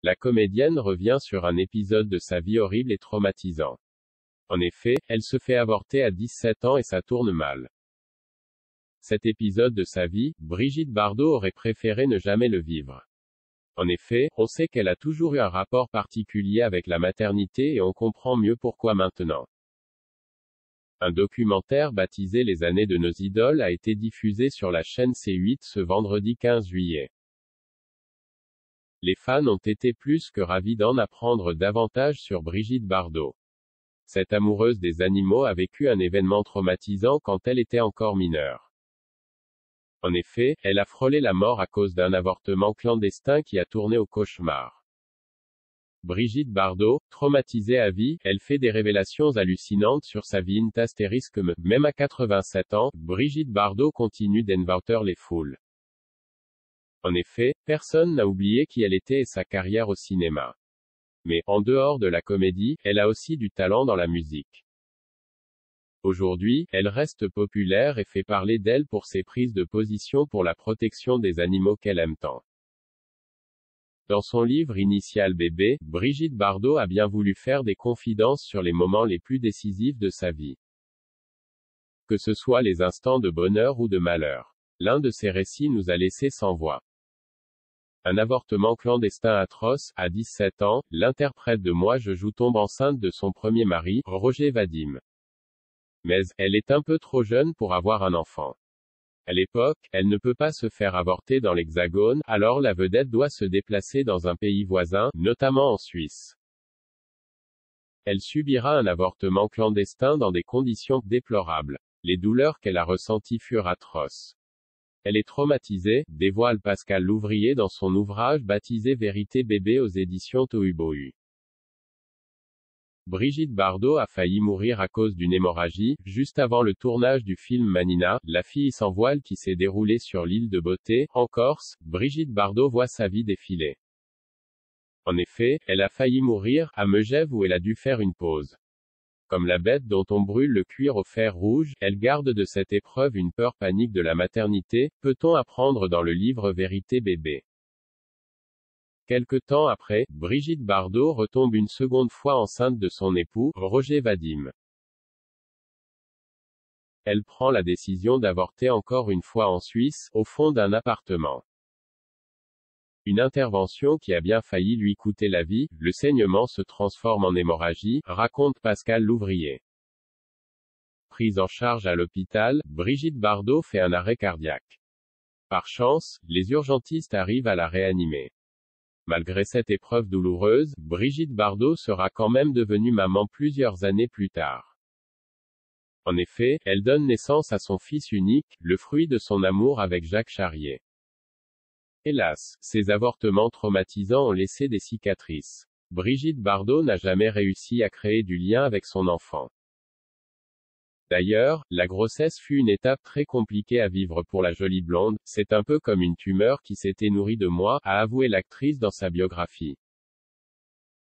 La comédienne revient sur un épisode de sa vie horrible et traumatisant. En effet, elle se fait avorter à 17 ans et ça tourne mal. Cet épisode de sa vie, Brigitte Bardot aurait préféré ne jamais le vivre. En effet, on sait qu'elle a toujours eu un rapport particulier avec la maternité et on comprend mieux pourquoi maintenant. Un documentaire baptisé Les années de nos idoles a été diffusé sur la chaîne C8 ce vendredi 15 juillet. Les fans ont été plus que ravis d'en apprendre davantage sur Brigitte Bardot. Cette amoureuse des animaux a vécu un événement traumatisant quand elle était encore mineure. En effet, elle a frôlé la mort à cause d'un avortement clandestin qui a tourné au cauchemar. Brigitte Bardot, traumatisée à vie, elle fait des révélations hallucinantes sur sa vie comme, même à 87 ans, Brigitte Bardot continue d'envoûter les foules. En effet, personne n'a oublié qui elle était et sa carrière au cinéma. Mais, en dehors de la comédie, elle a aussi du talent dans la musique. Aujourd'hui, elle reste populaire et fait parler d'elle pour ses prises de position pour la protection des animaux qu'elle aime tant. Dans son livre initial Bébé, Brigitte Bardot a bien voulu faire des confidences sur les moments les plus décisifs de sa vie. Que ce soit les instants de bonheur ou de malheur. L'un de ces récits nous a laissé sans voix. Un avortement clandestin atroce, à 17 ans, l'interprète de Moi je joue tombe enceinte de son premier mari, Roger Vadim. Mais, elle est un peu trop jeune pour avoir un enfant. À l'époque, elle ne peut pas se faire avorter dans l'Hexagone, alors la vedette doit se déplacer dans un pays voisin, notamment en Suisse. Elle subira un avortement clandestin dans des conditions déplorables. Les douleurs qu'elle a ressenties furent atroces. Elle est traumatisée, dévoile Pascal Louvrier dans son ouvrage baptisé Vérité bébé aux éditions Tohubohu. Brigitte Bardot a failli mourir à cause d'une hémorragie, juste avant le tournage du film Manina, la fille sans voile qui s'est déroulé sur l'île de Beauté, en Corse. Brigitte Bardot voit sa vie défiler. En effet, elle a failli mourir, à Megève où elle a dû faire une pause. Comme la bête dont on brûle le cuir au fer rouge, elle garde de cette épreuve une peur panique de la maternité, peut-on apprendre dans le livre Vérité bébé. Quelque temps après, Brigitte Bardot retombe une seconde fois enceinte de son époux, Roger Vadim. Elle prend la décision d'avorter encore une fois en Suisse, au fond d'un appartement. Une intervention qui a bien failli lui coûter la vie, le saignement se transforme en hémorragie, raconte Pascal Louvrier. Prise en charge à l'hôpital, Brigitte Bardot fait un arrêt cardiaque. Par chance, les urgentistes arrivent à la réanimer. Malgré cette épreuve douloureuse, Brigitte Bardot sera quand même devenue maman plusieurs années plus tard. En effet, elle donne naissance à son fils unique, le fruit de son amour avec Jacques Charrier. Hélas, ces avortements traumatisants ont laissé des cicatrices. Brigitte Bardot n'a jamais réussi à créer du lien avec son enfant. D'ailleurs, la grossesse fut une étape très compliquée à vivre pour la jolie blonde, c'est un peu comme une tumeur qui s'était nourrie de moi, a avoué l'actrice dans sa biographie.